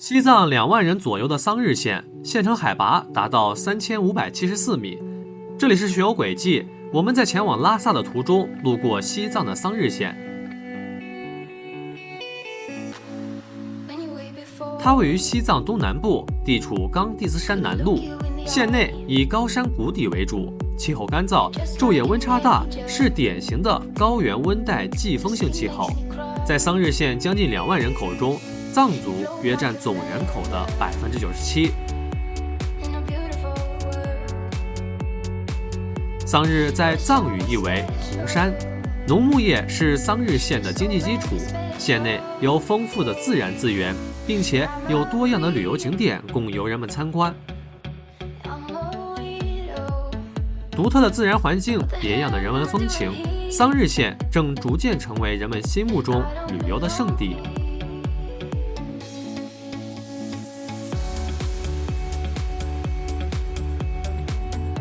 西藏2万人左右的桑日县，县城海拔达到3574米。这里是学友轨迹，我们在前往拉萨的途中路过西藏的桑日县。它位于西藏东南部，地处冈蒂斯山南麓，县内以高山谷底为主，气候干燥，昼夜温差大，是典型的高原温带季风性气候。在桑日县将近2万人口中，藏族约占总人口的97%。桑日在藏语意为红山，农牧业是桑日县的经济基础。县内有丰富的自然资源，并且有多样的旅游景点供游人们参观。独特的自然环境，别样的人文风情，桑日县正逐渐成为人们心目中旅游的圣地。